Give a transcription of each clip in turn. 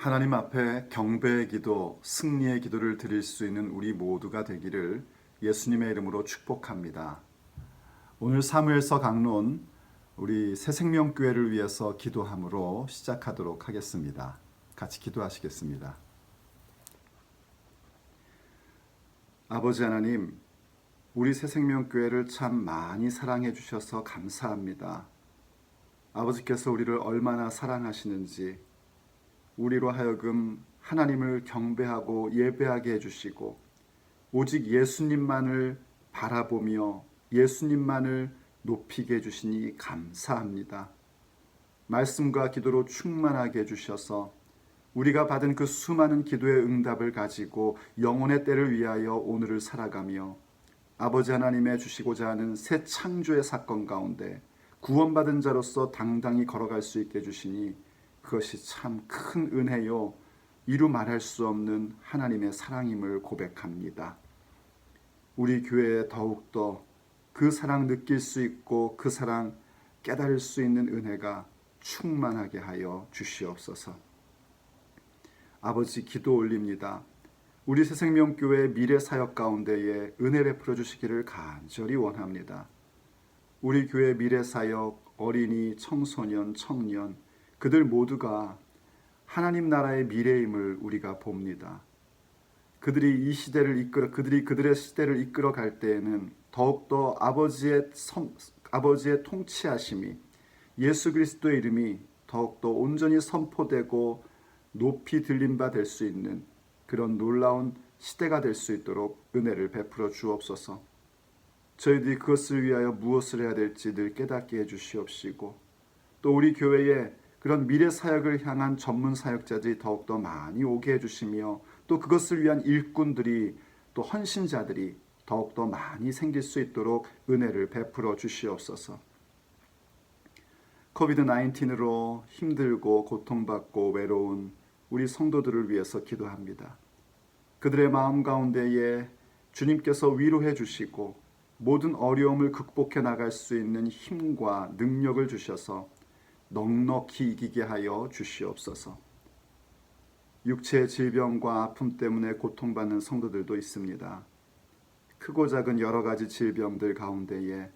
하나님 앞에 경배의 기도, 승리의 기도를 드릴 수 있는 우리 모두가 되기를 예수님의 이름으로 축복합니다. 오늘 사무엘서 강론 우리 새생명교회를 위해서 기도함으로 시작하도록 하겠습니다. 같이 기도하시겠습니다. 아버지 하나님, 우리 새생명교회를 참 많이 사랑해 주셔서 감사합니다. 아버지께서 우리를 얼마나 사랑하시는지 우리로 하여금 하나님을 경배하고 예배하게 해주시고 오직 예수님만을 바라보며 예수님만을 높이게 해주시니 감사합니다. 말씀과 기도로 충만하게 해주셔서 우리가 받은 그 수많은 기도의 응답을 가지고 영혼의 때를 위하여 오늘을 살아가며 아버지 하나님의 주시고자 하는 새 창조의 사건 가운데 구원받은 자로서 당당히 걸어갈 수 있게 해주시니 그것이 참 큰 은혜요 이루 말할 수 없는 하나님의 사랑임을 고백합니다. 우리 교회에 더욱더 그 사랑 느낄 수 있고 그 사랑 깨달을 수 있는 은혜가 충만하게 하여 주시옵소서. 아버지 기도 올립니다. 우리 새생명교회 미래 사역 가운데에 은혜 베풀어 주시기를 간절히 원합니다. 우리 교회 미래 사역, 어린이, 청소년, 청년 그들 모두가 하나님 나라의 미래임을 우리가 봅니다. 그들이 이 시대를 그들의 시대를 이끌어 갈 때에는 더욱더 아버지의 통치하심이 예수 그리스도의 이름이 더욱더 온전히 선포되고 높이 들린 바 될 수 있는 그런 놀라운 시대가 될 수 있도록 은혜를 베풀어 주옵소서. 저희들이 그것을 위하여 무엇을 해야 될지 늘 깨닫게 해주시옵시고 또 우리 교회에 그런 미래 사역을 향한 전문 사역자들이 더욱더 많이 오게 해주시며 또 그것을 위한 일꾼들이 또 헌신자들이 더욱더 많이 생길 수 있도록 은혜를 베풀어 주시옵소서. 코비드-19으로 힘들고 고통받고 외로운 우리 성도들을 위해서 기도합니다. 그들의 마음 가운데에 주님께서 위로해 주시고 모든 어려움을 극복해 나갈 수 있는 힘과 능력을 주셔서 넉넉히 이기게 하여 주시옵소서. 육체의 질병과 아픔 때문에 고통받는 성도들도 있습니다. 크고 작은 여러 가지 질병들 가운데에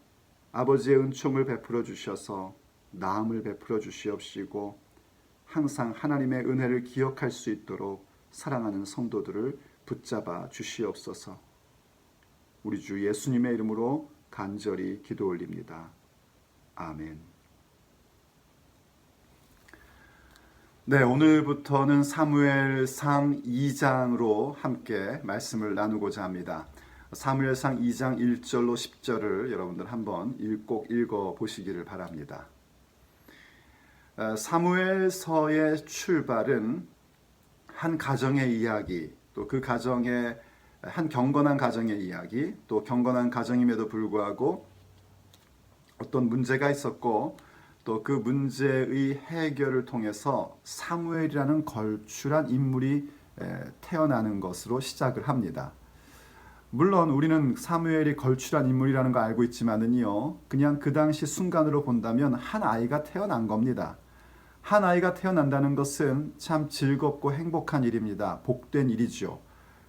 아버지의 은총을 베풀어 주셔서 나음을 베풀어 주시옵시고 항상 하나님의 은혜를 기억할 수 있도록 사랑하는 성도들을 붙잡아 주시옵소서. 우리 주 예수님의 이름으로 간절히 기도 올립니다. 아멘. 네, 오늘부터는 사무엘상 2장으로 함께 말씀을 나누고자 합니다. 사무엘상 2장 1절로 10절을 여러분들 한번 꼭 읽어보시기를 바랍니다. 사무엘서의 출발은 한 가정의 이야기, 또 그 가정의 한 경건한 가정의 이야기, 또 경건한 가정임에도 불구하고 어떤 문제가 있었고 또 그 문제의 해결을 통해서 사무엘이라는 걸출한 인물이 태어나는 것으로 시작을 합니다. 물론 우리는 사무엘이 걸출한 인물이라는 거 알고 있지만은요, 그냥 그 당시 순간으로 본다면 한 아이가 태어난 겁니다. 한 아이가 태어난다는 것은 참 즐겁고 행복한 일입니다. 복된 일이죠.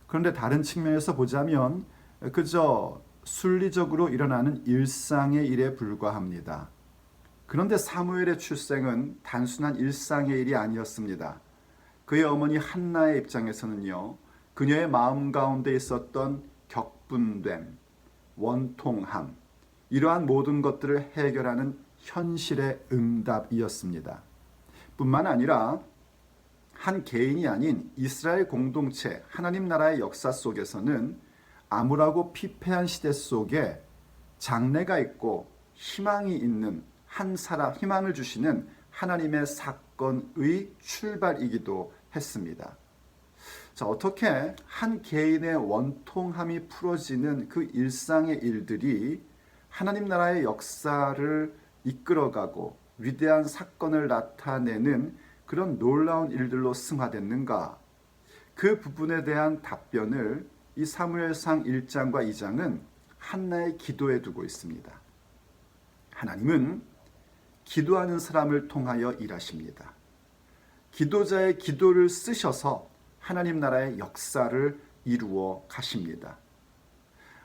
그런데 다른 측면에서 보자면 그저 순리적으로 일어나는 일상의 일에 불과합니다. 그런데 사무엘의 출생은 단순한 일상의 일이 아니었습니다. 그의 어머니 한나의 입장에서는요, 그녀의 마음 가운데 있었던 격분됨, 원통함, 이러한 모든 것들을 해결하는 현실의 응답이었습니다. 뿐만 아니라 한 개인이 아닌 이스라엘 공동체, 하나님 나라의 역사 속에서는 암울하고 피폐한 시대 속에 장래가 있고 희망이 있는 한 사람, 희망을 주시는 하나님의 사건의 출발이기도 했습니다. 자, 어떻게 한 개인의 원통함이 풀어지는 그 일상의 일들이 하나님 나라의 역사를 이끌어가고 위대한 사건을 나타내는 그런 놀라운 일들로 승화됐는가? 그 부분에 대한 답변을 이 사무엘상 1장과 2장은 한나의 기도에 두고 있습니다. 하나님은 기도하는 사람을 통하여 일하십니다. 기도자의 기도를 쓰셔서 하나님 나라의 역사를 이루어 가십니다.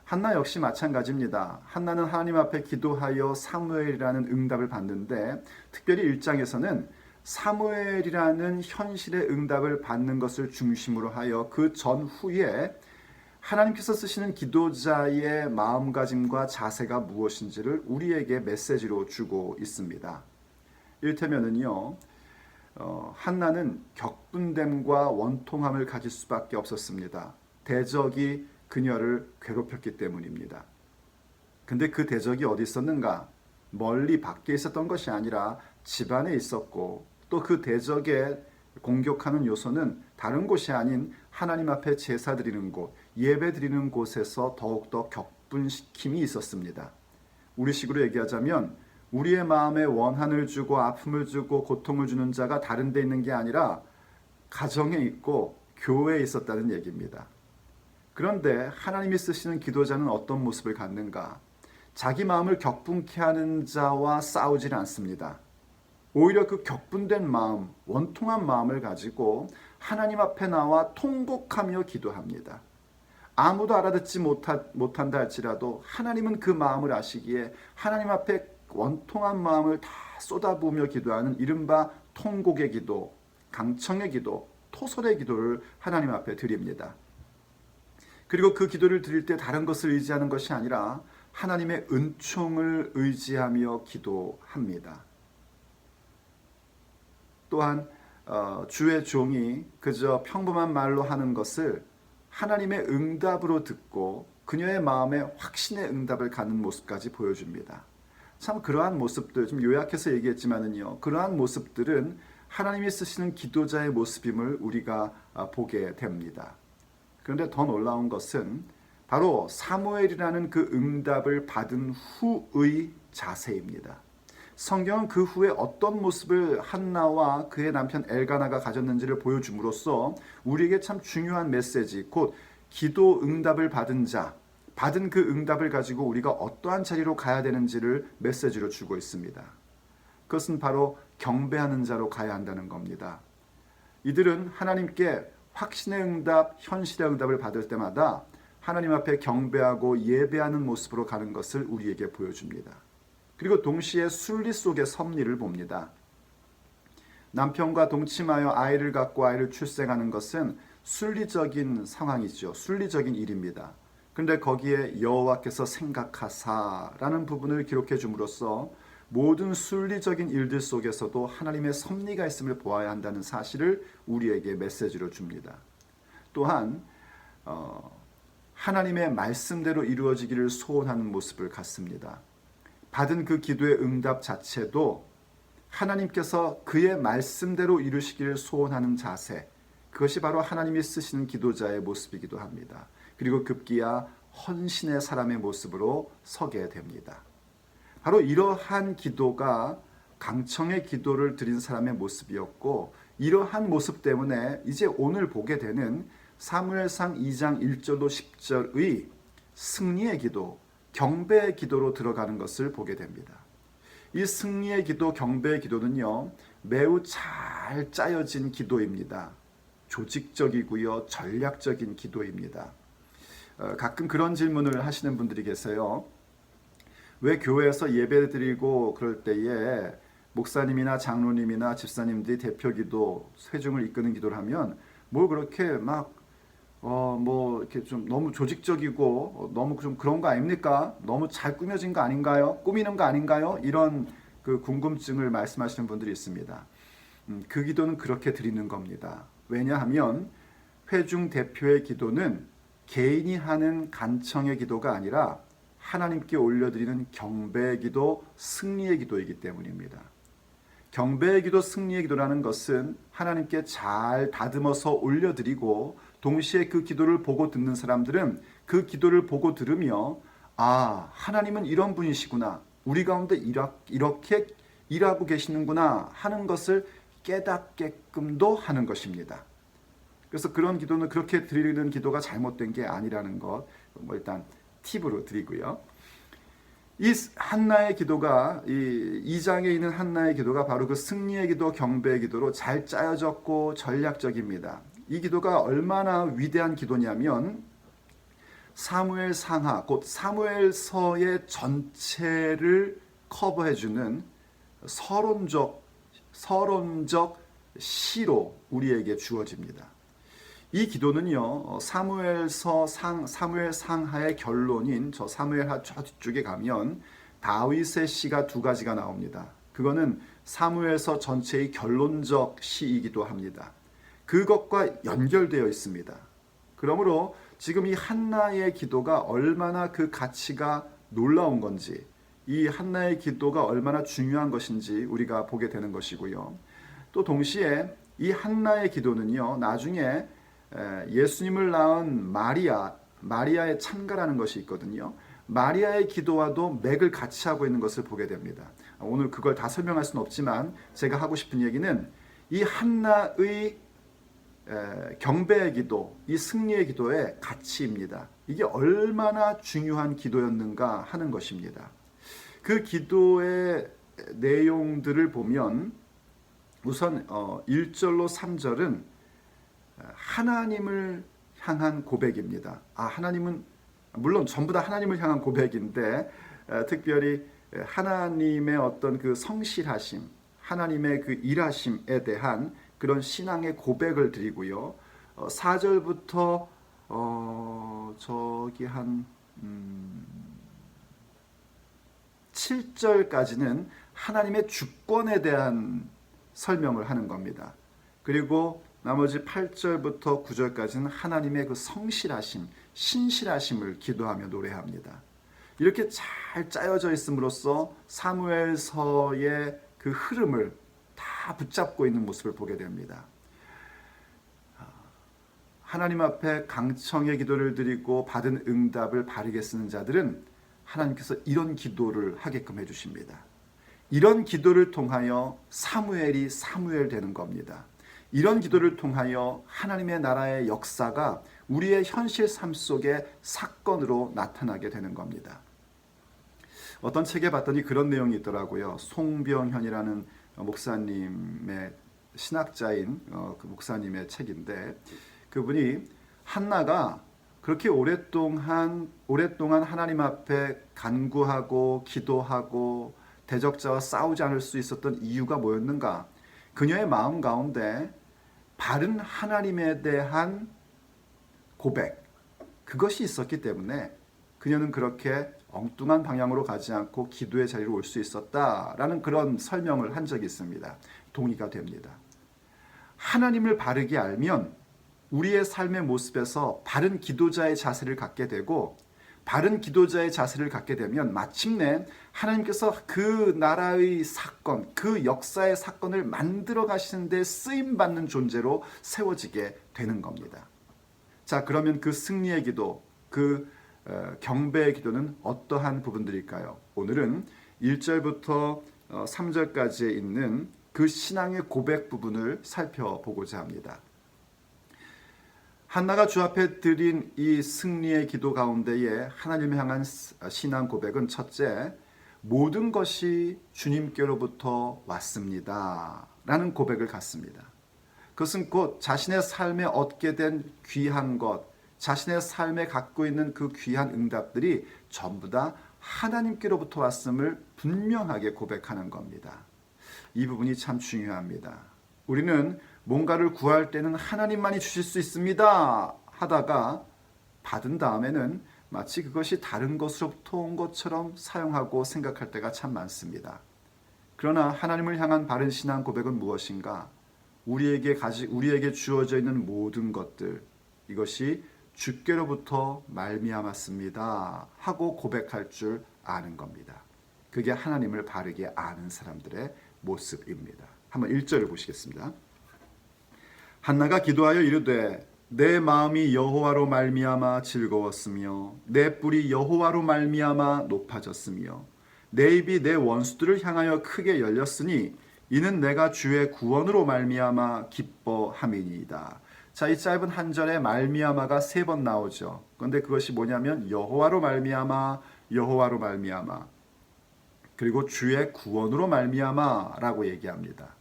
한나 역시 마찬가지입니다. 한나는 하나님 앞에 기도하여 사무엘이라는 응답을 받는데 특별히 1장에서는 사무엘이라는 현실의 응답을 받는 것을 중심으로 하여 그 전후에 하나님께서 쓰시는 기도자의 마음가짐과 자세가 무엇인지를 우리에게 메시지로 주고 있습니다. 이를테면은요, 한나는 격분됨과 원통함을 가질 수밖에 없었습니다. 대적이 그녀를 괴롭혔기 때문입니다. 근데 그 대적이 어디 있었는가? 멀리 밖에 있었던 것이 아니라 집안에 있었고 또 그 대적의 공격하는 요소는 다른 곳이 아닌 하나님 앞에 제사 드리는 곳, 예배 드리는 곳에서 더욱더 격분시킴이 있었습니다. 우리식으로 얘기하자면 우리의 마음에 원한을 주고 아픔을 주고 고통을 주는 자가 다른 데 있는 게 아니라 가정에 있고 교회에 있었다는 얘기입니다. 그런데 하나님이 쓰시는 기도자는 어떤 모습을 갖는가? 자기 마음을 격분케 하는 자와 싸우질 않습니다. 오히려 그 격분된 마음, 원통한 마음을 가지고 하나님 앞에 나와 통곡하며 기도합니다. 아무도 알아듣지 못한다 할지라도 하나님은 그 마음을 아시기에 하나님 앞에 원통한 마음을 다 쏟아부으며 기도하는 이른바 통곡의 기도, 강청의 기도, 토설의 기도를 하나님 앞에 드립니다. 그리고 그 기도를 드릴 때 다른 것을 의지하는 것이 아니라 하나님의 은총을 의지하며 기도합니다. 또한 주의 종이 그저 평범한 말로 하는 것을 하나님의 응답으로 듣고 그녀의 마음에 확신의 응답을 갖는 모습까지 보여줍니다. 참 그러한 모습들, 좀 요약해서 얘기했지만은요, 그러한 모습들은 하나님이 쓰시는 기도자의 모습임을 우리가 보게 됩니다. 그런데 더 놀라운 것은 바로 사무엘이라는 그 응답을 받은 후의 자세입니다. 성경은 그 후에 어떤 모습을 한나와 그의 남편 엘가나가 가졌는지를 보여줌으로써 우리에게 참 중요한 메시지, 곧 기도 응답을 받은 자, 받은 그 응답을 가지고 우리가 어떠한 자리로 가야 되는지를 메시지로 주고 있습니다. 그것은 바로 경배하는 자로 가야 한다는 겁니다. 이들은 하나님께 확신의 응답, 현실의 응답을 받을 때마다 하나님 앞에 경배하고 예배하는 모습으로 가는 것을 우리에게 보여줍니다. 그리고 동시에 순리 속의 섭리를 봅니다. 남편과 동침하여 아이를 갖고 아이를 출생하는 것은 순리적인 상황이죠. 순리적인 일입니다. 그런데 거기에 여호와께서 생각하사라는 부분을 기록해 줌으로써 모든 순리적인 일들 속에서도 하나님의 섭리가 있음을 보아야 한다는 사실을 우리에게 메시지로 줍니다. 또한 하나님의 말씀대로 이루어지기를 소원하는 모습을 갖습니다. 받은 그 기도의 응답 자체도 하나님께서 그의 말씀대로 이루시기를 소원하는 자세, 그것이 바로 하나님이 쓰시는 기도자의 모습이기도 합니다. 그리고 급기야 헌신의 사람의 모습으로 서게 됩니다. 바로 이러한 기도가 강청의 기도를 드린 사람의 모습이었고, 이러한 모습 때문에 이제 오늘 보게 되는 사무엘상 2장 1절로 10절의 승리의 기도, 경배의 기도로 들어가는 것을 보게 됩니다. 이 승리의 기도, 경배의 기도는요, 매우 잘 짜여진 기도입니다. 조직적이고요, 전략적인 기도입니다. 가끔 그런 질문을 하시는 분들이 계세요. 왜 교회에서 예배드리고 그럴 때에 목사님이나 장로님이나 집사님들이 대표기도, 회중을 이끄는 기도를 하면 뭘 그렇게 막 이렇게 좀 너무 조직적이고 너무 좀 그런 거 아닙니까? 너무 잘 꾸며진 거 아닌가요? 꾸미는 거 아닌가요? 이런 그 궁금증을 말씀하시는 분들이 있습니다. 그 기도는 그렇게 드리는 겁니다. 왜냐하면 회중 대표의 기도는 개인이 하는 간청의 기도가 아니라 하나님께 올려드리는 경배의 기도, 승리의 기도이기 때문입니다. 경배의 기도, 승리의 기도라는 것은 하나님께 잘 다듬어서 올려드리고 동시에 그 기도를 보고 듣는 사람들은 그 기도를 보고 들으며 아, 하나님은 이런 분이시구나. 우리 가운데 이렇게 일하고 계시는구나 하는 것을 깨닫게끔도 하는 것입니다. 그래서 그런 기도는 그렇게 드리는 기도가 잘못된 게 아니라는 것 일단 팁으로 드리고요. 이 한나의 기도가 이 2장에 있는 한나의 기도가 바로 그 승리의 기도, 경배의 기도로 잘 짜여졌고 전략적입니다. 이 기도가 얼마나 위대한 기도냐면 사무엘 상하 곧 사무엘서의 전체를 커버해주는 서론적 시로 우리에게 주어집니다. 이 기도는요, 사무엘 상하의 결론인 저 사무엘하 저 뒤쪽에 가면 다윗의 시가 두 가지가 나옵니다. 그거는 사무엘서 전체의 결론적 시이기도 합니다. 그것과 연결되어 있습니다. 그러므로 지금 이 한나의 기도가 얼마나 그 가치가 놀라운 건지, 이 한나의 기도가 얼마나 중요한 것인지 우리가 보게 되는 것이고요. 또 동시에 이 한나의 기도는요, 나중에 예수님을 낳은 마리아의 참가라는 것이 있거든요. 마리아의 기도와도 맥을 같이 하고 있는 것을 보게 됩니다. 오늘 그걸 다 설명할 수는 없지만 제가 하고 싶은 얘기는 이 한나의 경배의 기도, 이 승리의 기도의 가치입니다. 이게 얼마나 중요한 기도였는가 하는 것입니다. 그 기도의 내용들을 보면 우선 1절로 3절은 하나님을 향한 고백입니다. 하나님은 물론 전부 다 하나님을 향한 고백인데 특별히 하나님의 어떤 그 성실하심, 하나님의 그 일하심에 대한 그런 신앙의 고백을 드리고요. 4절부터 저기 한 7절까지는 하나님의 주권에 대한 설명을 하는 겁니다. 그리고 나머지 8절부터 9절까지는 하나님의 그 성실하심, 신실하심을 기도하며 노래합니다. 이렇게 잘 짜여져 있음으로써 사무엘서의 그 흐름을 다 붙잡고 있는 모습을 보게 됩니다. 하나님 앞에 강청의 기도를 드리고 받은 응답을 바르게 쓰는 자들은 하나님께서 이런 기도를 하게끔 해주십니다. 이런 기도를 통하여 사무엘이 사무엘 되는 겁니다. 이런 기도를 통하여 하나님의 나라의 역사가 우리의 현실 삶 속에 사건으로 나타나게 되는 겁니다. 어떤 책에 봤더니 그런 내용이 있더라고요. 송병현이라는 목사님의 신학자인 그 목사님의 책인데 그분이 한나가 그렇게 오랫동안 하나님 앞에 간구하고 기도하고 대적자와 싸우지 않을 수 있었던 이유가 뭐였는가? 그녀의 마음 가운데 바른 하나님에 대한 고백, 그것이 있었기 때문에 그녀는 그렇게 엉뚱한 방향으로 가지 않고 기도의 자리로 올 수 있었다라는 그런 설명을 한 적이 있습니다. 동의가 됩니다. 하나님을 바르게 알면 우리의 삶의 모습에서 바른 기도자의 자세를 갖게 되고 바른 기도자의 자세를 갖게 되면 마침내 하나님께서 그 나라의 사건, 그 역사의 사건을 만들어 가시는 데 쓰임받는 존재로 세워지게 되는 겁니다. 자, 그러면 그 승리의 기도, 그 경배의 기도는 어떠한 부분들일까요? 오늘은 1절부터 3절까지에 있는 그 신앙의 고백 부분을 살펴보고자 합니다. 한나가 주 앞에 드린 이 승리의 기도 가운데에 하나님을 향한 신앙 고백은 첫째, 모든 것이 주님께로부터 왔습니다 라는 고백을 갖습니다. 그것은 곧 자신의 삶에 얻게 된 귀한 것, 자신의 삶에 갖고 있는 그 귀한 응답들이 전부 다 하나님께로부터 왔음을 분명하게 고백하는 겁니다. 이 부분이 참 중요합니다. 우리는 뭔가를 구할 때는 하나님만이 주실 수 있습니다 하다가 받은 다음에는 마치 그것이 다른 것으로부터 온 것처럼 사용하고 생각할 때가 참 많습니다. 그러나 하나님을 향한 바른 신앙 고백은 무엇인가? 우리에게 주어져 있는 모든 것들, 이것이 주께로부터 말미암았습니다 하고 고백할 줄 아는 겁니다. 그게 하나님을 바르게 아는 사람들의 모습입니다. 한번 1절을 보시겠습니다. 한나가 기도하여 이르되 내 마음이 여호와로 말미암아 즐거웠으며 내 뿔이 여호와로 말미암아 높아졌으며 내 입이 내 원수들을 향하여 크게 열렸으니 이는 내가 주의 구원으로 말미암아 기뻐함이니이다. 자, 이 짧은 한 절에 말미암아가 3번 나오죠. 그런데 그것이 뭐냐면 여호와로 말미암아, 여호와로 말미암아. 그리고 주의 구원으로 말미암아라고 얘기합니다.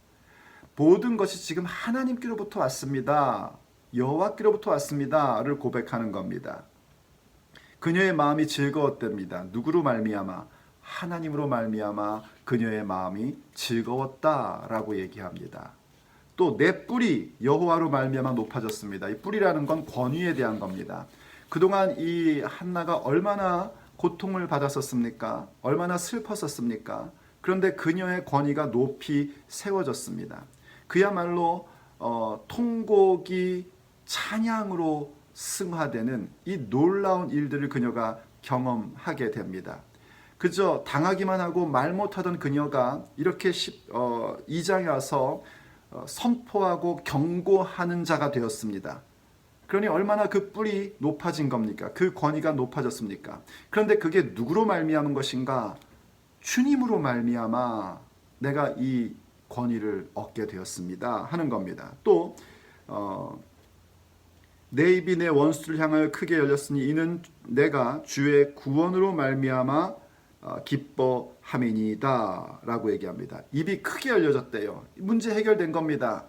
모든 것이 지금 하나님께로부터 왔습니다. 여호와께로부터 왔습니다를 고백하는 겁니다. 그녀의 마음이 즐거웠답니다. 누구로 말미암아? 하나님으로 말미암아 그녀의 마음이 즐거웠다라고 얘기합니다. 또 내 뿔이 여호와로 말미암아 높아졌습니다. 이 뿔이라는 건 권위에 대한 겁니다. 그동안 이 한나가 얼마나 고통을 받았었습니까? 얼마나 슬펐었습니까? 그런데 그녀의 권위가 높이 세워졌습니다. 그야말로 통곡이 찬양으로 승화되는 이 놀라운 일들을 그녀가 경험하게 됩니다. 그저 당하기만 하고 말 못하던 그녀가 이렇게 2장에 와서 선포하고 경고하는 자가 되었습니다. 그러니 얼마나 그 뿔이 높아진 겁니까? 그 권위가 높아졌습니까? 그런데 그게 누구로 말미암은 것인가? 주님으로 말미암아 내가 이 권위를 얻게 되었습니다 하는 겁니다. 또 내 입이 내 원수를 향하여 크게 열렸으니 이는 내가 주의 구원으로 말미암아 기뻐함이니이다 라고 얘기합니다. 입이 크게 열려졌대요. 문제 해결된 겁니다.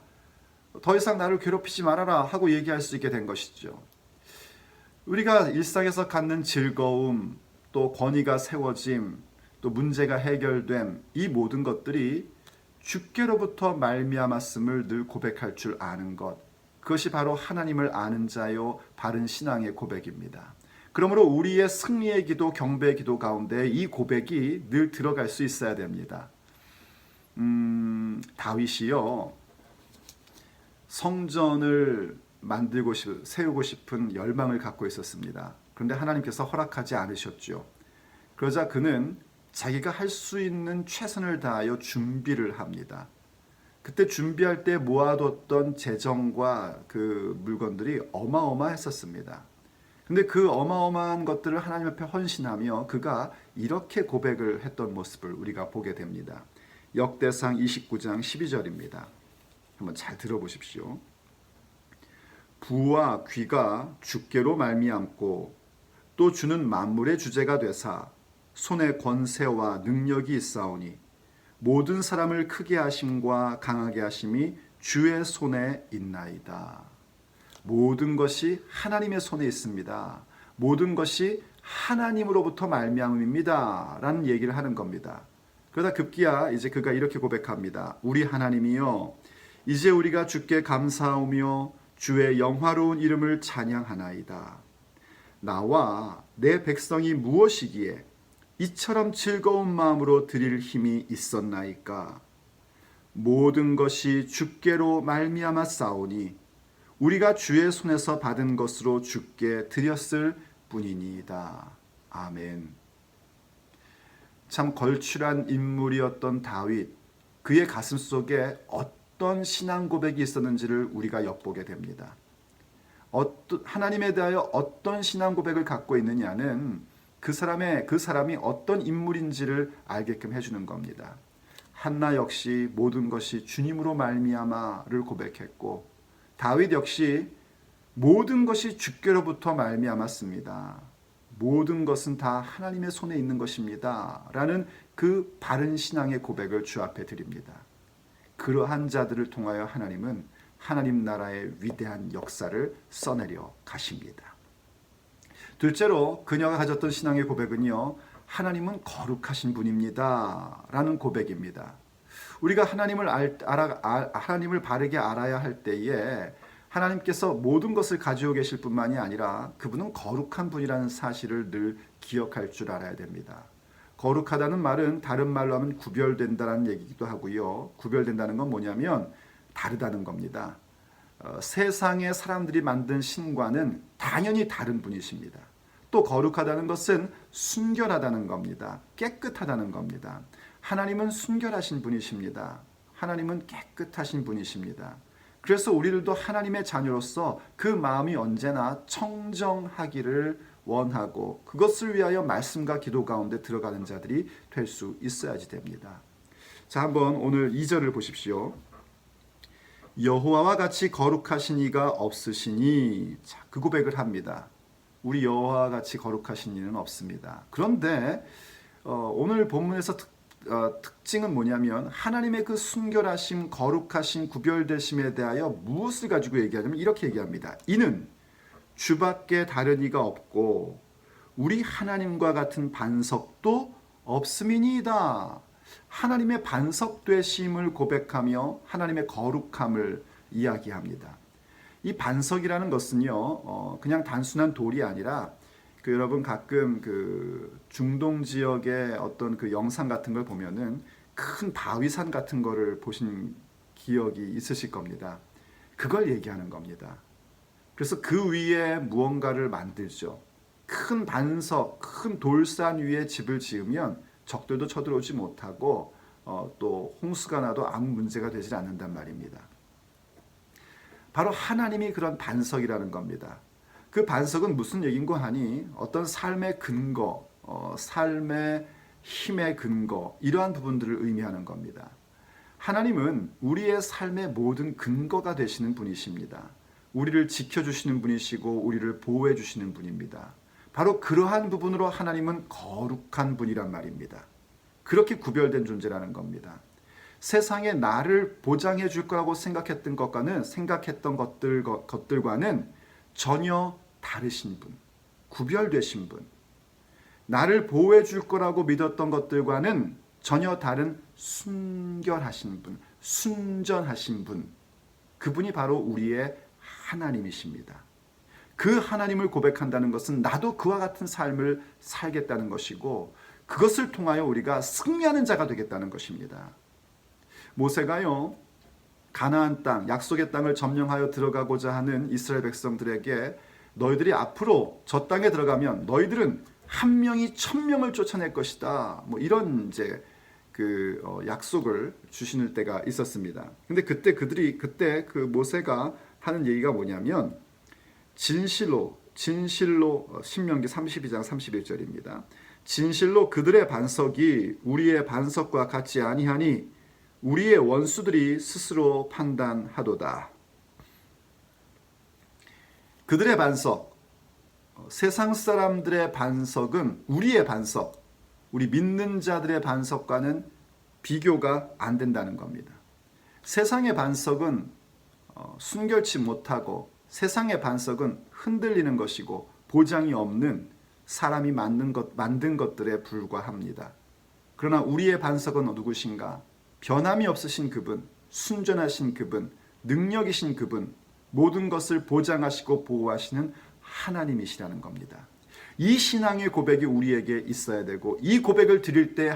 더 이상 나를 괴롭히지 말아라 하고 얘기할 수 있게 된 것이죠. 우리가 일상에서 갖는 즐거움, 또 권위가 세워짐, 또 문제가 해결됨, 이 모든 것들이 주께로부터 말미암았음을 늘 고백할 줄 아는 것, 그것이 바로 하나님을 아는 자요 바른 신앙의 고백입니다. 그러므로 우리의 승리의 기도, 경배의 기도 가운데 이 고백이 늘 들어갈 수 있어야 됩니다. 다윗이요, 성전을 세우고 싶은 열망을 갖고 있었습니다. 그런데 하나님께서 허락하지 않으셨죠. 그러자 그는 자기가 할 수 있는 최선을 다하여 준비를 합니다. 그때 준비할 때 모아뒀던 재정과 그 물건들이 어마어마했었습니다. 근데 그 어마어마한 것들을 하나님 앞에 헌신하며 그가 이렇게 고백을 했던 모습을 우리가 보게 됩니다. 역대상 29장 12절입니다. 한번 잘 들어보십시오. 부와 귀가 주께로 말미암고 또 주는 만물의 주제가 되사 손에 권세와 능력이 있사오니 모든 사람을 크게 하심과 강하게 하심이 주의 손에 있나이다. 모든 것이 하나님의 손에 있습니다. 모든 것이 하나님으로부터 말미암음입니다 라는 얘기를 하는 겁니다. 그러다 급기야 이제 그가 이렇게 고백합니다. 우리 하나님이여, 이제 우리가 주께 감사하며 주의 영화로운 이름을 찬양하나이다. 나와 내 백성이 무엇이기에 이처럼 즐거운 마음으로 드릴 힘이 있었나이까? 모든 것이 주께로 말미암아 싸우니 우리가 주의 손에서 받은 것으로 주께 드렸을 뿐이니이다. 아멘. 참 걸출한 인물이었던 다윗, 그의 가슴 속에 어떤 신앙 고백이 있었는지를 우리가 엿보게 됩니다. 하나님에 대하여 어떤 신앙 고백을 갖고 있느냐는 그 사람이 어떤 인물인지를 알게끔 해주는 겁니다. 한나 역시 모든 것이 주님으로 말미암아를 고백했고, 다윗 역시 모든 것이 주께로부터 말미암았습니다. 모든 것은 다 하나님의 손에 있는 것입니다 라는 그 바른 신앙의 고백을 주 앞에 드립니다. 그러한 자들을 통하여 하나님은 하나님 나라의 위대한 역사를 써내려 가십니다. 둘째로 그녀가 가졌던 신앙의 고백은요, 하나님은 거룩하신 분입니다 라는 고백입니다. 우리가 하나님을 바르게 알아야 할 때에 하나님께서 모든 것을 가지고 계실 뿐만이 아니라 그분은 거룩한 분이라는 사실을 늘 기억할 줄 알아야 됩니다. 거룩하다는 말은 다른 말로 하면 구별된다는 얘기기도 하고요. 구별된다는 건 뭐냐면 다르다는 겁니다. 세상의 사람들이 만든 신과는 당연히 다른 분이십니다. 또 거룩하다는 것은 순결하다는 겁니다. 깨끗하다는 겁니다. 하나님은 순결하신 분이십니다. 하나님은 깨끗하신 분이십니다. 그래서 우리들도 하나님의 자녀로서 그 마음이 언제나 청정하기를 원하고 그것을 위하여 말씀과 기도 가운데 들어가는 자들이 될 수 있어야지 됩니다. 자, 한번 오늘 2절을 보십시오. 여호와와 같이 거룩하신 이가 없으시니, 자, 그 고백을 합니다. 우리 여호와와 같이 거룩하신 이는 없습니다. 그런데 오늘 본문에서 특징은 뭐냐면 하나님의 그 순결하심, 거룩하심, 구별되심에 대하여 무엇을 가지고 얘기하냐면 이렇게 얘기합니다. 이는 주밖에 다른 이가 없고 우리 하나님과 같은 반석도 없음이니이다. 하나님의 반석되심을 고백하며 하나님의 거룩함을 이야기합니다. 이 반석이라는 것은요, 그냥 단순한 돌이 아니라 여러분 가끔 중동 지역의 어떤 영상 같은 걸 보면은 큰 바위산 같은 거를 보신 기억이 있으실 겁니다. 그걸 얘기하는 겁니다. 그래서 그 위에 무언가를 만들죠. 큰 반석, 큰 돌산 위에 집을 지으면 적들도 쳐들어오지 못하고 또 홍수가 나도 아무 문제가 되질 않는단 말입니다. 바로 하나님이 그런 반석이라는 겁니다. 그 반석은 무슨 얘기인고 하니 어떤 삶의 근거, 삶의 힘의 근거, 이러한 부분들을 의미하는 겁니다. 하나님은 우리의 삶의 모든 근거가 되시는 분이십니다. 우리를 지켜주시는 분이시고 우리를 보호해 주시는 분입니다. 바로 그러한 부분으로 하나님은 거룩한 분이란 말입니다. 그렇게 구별된 존재라는 겁니다. 세상에 나를 보장해 줄 거라고 생각했던 것들과는 전혀 다르신 분, 구별되신 분, 나를 보호해 줄 거라고 믿었던 것들과는 전혀 다른 순결하신 분, 순전하신 분, 그분이 바로 우리의 하나님이십니다. 그 하나님을 고백한다는 것은 나도 그와 같은 삶을 살겠다는 것이고 그것을 통하여 우리가 승리하는 자가 되겠다는 것입니다. 모세가요, 가나안 땅, 약속의 땅을 점령하여 들어가고자 하는 이스라엘 백성들에게 너희들이 앞으로 저 땅에 들어가면 너희들은 한 명이 1000명을 쫓아낼 것이다. 뭐 이런 약속을 주시는 때가 있었습니다. 근데 그때 모세가 하는 얘기가 뭐냐면 진실로 신명기 32장 31절입니다. 진실로 그들의 반석이 우리의 반석과 같지 아니하니 우리의 원수들이 스스로 판단하도다. 그들의 반석, 세상 사람들의 반석은 우리의 반석, 우리 믿는 자들의 반석과는 비교가 안 된다는 겁니다. 세상의 반석은 순결치 못하고 세상의 반석은 흔들리는 것이고 보장이 없는 사람이 만든 것들에 불과합니다. 그러나 우리의 반석은 누구신가? 변함이 없으신 그분, 순전하신 그분, 능력이신 그분, 모든 것을 보장하시고 보호하시는 하나님이시라는 겁니다. 이 신앙의 고백이 우리에게 있어야 되고 이 고백을 드릴 때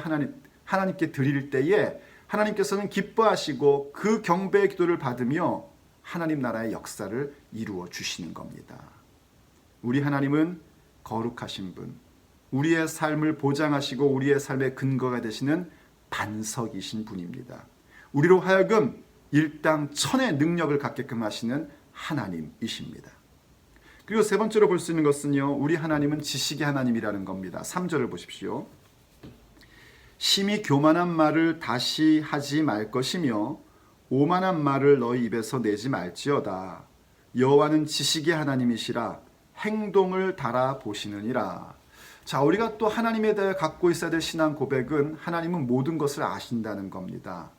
하나님께 드릴 때에 하나님께서는 기뻐하시고 그 경배의 기도를 받으며 하나님 나라의 역사를 이루어 주시는 겁니다. 우리 하나님은 거룩하신 분, 우리의 삶을 보장하시고 우리의 삶의 근거가 되시는 반석이신 분입니다. 우리로 하여금 일당천의 능력을 갖게끔 하시는 하나님이십니다. 그리고 세 번째로 볼 수 있는 것은요, 우리 하나님은 지식의 하나님이라는 겁니다. 3절을 보십시오. 심히 교만한 말을 다시 하지 말 것이며 오만한 말을 너희 입에서 내지 말지어다. 여호와는 지식의 하나님이시라 행동을 달아보시느니라. 자, 우리가 또 하나님에 대해 갖고 있어야 될 신앙 고백은 하나님은 모든 것을 아신다는 겁니다.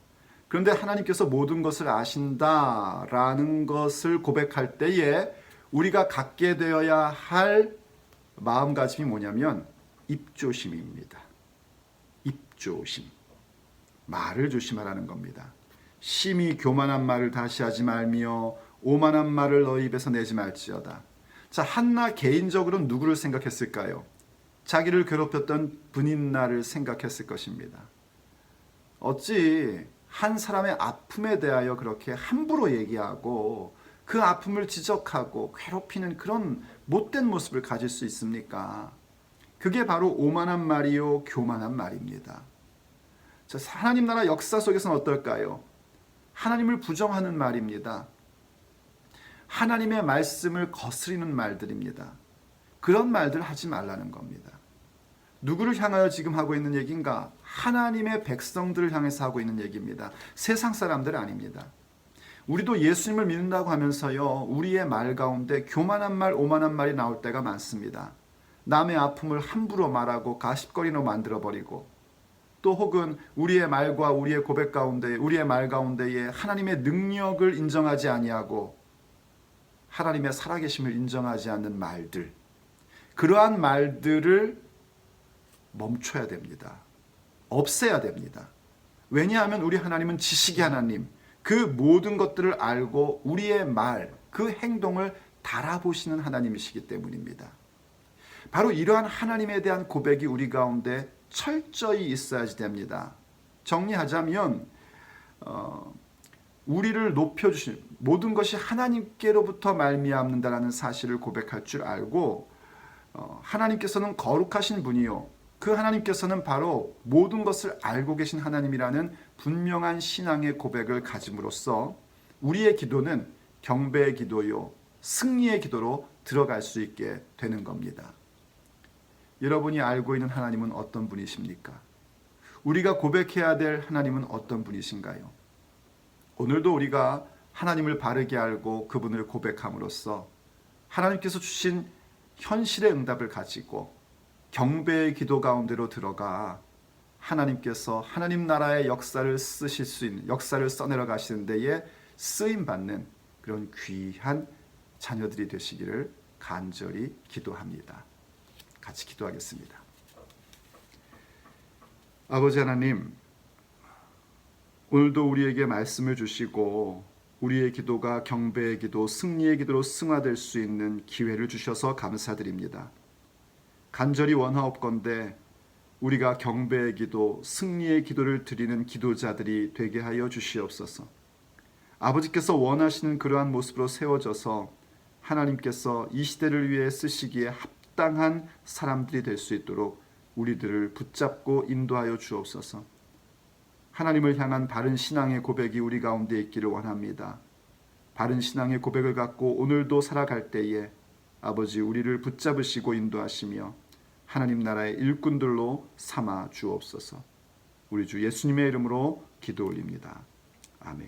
그런데 하나님께서 모든 것을 아신다라는 것을 고백할 때에 우리가 갖게 되어야 할 마음가짐이 뭐냐면 입조심입니다. 입조심. 말을 조심하라는 겁니다. 심히 교만한 말을 다시 하지 말며 오만한 말을 너희 입에서 내지 말지어다. 자, 한나 개인적으로는 누구를 생각했을까요? 자기를 괴롭혔던 브닌나를 생각했을 것입니다. 어찌 한 사람의 아픔에 대하여 그렇게 함부로 얘기하고 그 아픔을 지적하고 괴롭히는 그런 못된 모습을 가질 수 있습니까? 그게 바로 오만한 말이요 교만한 말입니다. 자, 하나님 나라 역사 속에서는 어떨까요? 하나님을 부정하는 말입니다. 하나님의 말씀을 거스리는 말들입니다. 그런 말들 하지 말라는 겁니다. 누구를 향하여 지금 하고 있는 얘기인가? 하나님의 백성들을 향해서 하고 있는 얘기입니다. 세상 사람들 아닙니다. 우리도 예수님을 믿는다고 하면서요, 우리의 말 가운데 교만한 말, 오만한 말이 나올 때가 많습니다. 남의 아픔을 함부로 말하고 가십거리로 만들어버리고 또 혹은 우리의 말과 우리의 고백 가운데 우리의 말 가운데에 하나님의 능력을 인정하지 아니하고 하나님의 살아계심을 인정하지 않는 말들, 그러한 말들을 멈춰야 됩니다. 없애야 됩니다. 왜냐하면 우리 하나님은 지식의 하나님, 그 모든 것들을 알고 우리의 말, 그 행동을 달아보시는 하나님이시기 때문입니다. 바로 이러한 하나님에 대한 고백이 우리 가운데 철저히 있어야지 됩니다. 정리하자면 우리를 높여주신 모든 것이 하나님께로부터 말미암는다라는 사실을 고백할 줄 알고 하나님께서는 거룩하신 분이요, 그 하나님께서는 바로 모든 것을 알고 계신 하나님이라는 분명한 신앙의 고백을 가짐으로써 우리의 기도는 경배의 기도요, 승리의 기도로 들어갈 수 있게 되는 겁니다. 여러분이 알고 있는 하나님은 어떤 분이십니까? 우리가 고백해야 될 하나님은 어떤 분이신가요? 오늘도 우리가 하나님을 바르게 알고 그분을 고백함으로써 하나님께서 주신 현실의 응답을 가지고 경배의 기도 가운데로 들어가 하나님께서 하나님 나라의 역사를 쓰실 수 있는, 역사를 써내려 가시는 데에 쓰임 받는 그런 귀한 자녀들이 되시기를 간절히 기도합니다. 같이 기도하겠습니다. 아버지 하나님, 오늘도 우리에게 말씀을 주시고 우리의 기도가 경배의 기도, 승리의 기도로 승화될 수 있는 기회를 주셔서 감사드립니다. 간절히 원하옵건대 우리가 경배의 기도, 승리의 기도를 드리는 기도자들이 되게 하여 주시옵소서. 아버지께서 원하시는 그러한 모습으로 세워져서 하나님께서 이 시대를 위해 쓰시기에 합당한 사람들이 될 수 있도록 우리들을 붙잡고 인도하여 주옵소서. 하나님을 향한 바른 신앙의 고백이 우리 가운데 있기를 원합니다. 바른 신앙의 고백을 갖고 오늘도 살아갈 때에 아버지 우리를 붙잡으시고 인도하시며 하나님 나라의 일꾼들로 삼아 주옵소서. 우리 주 예수님의 이름으로 기도 올립니다. 아멘.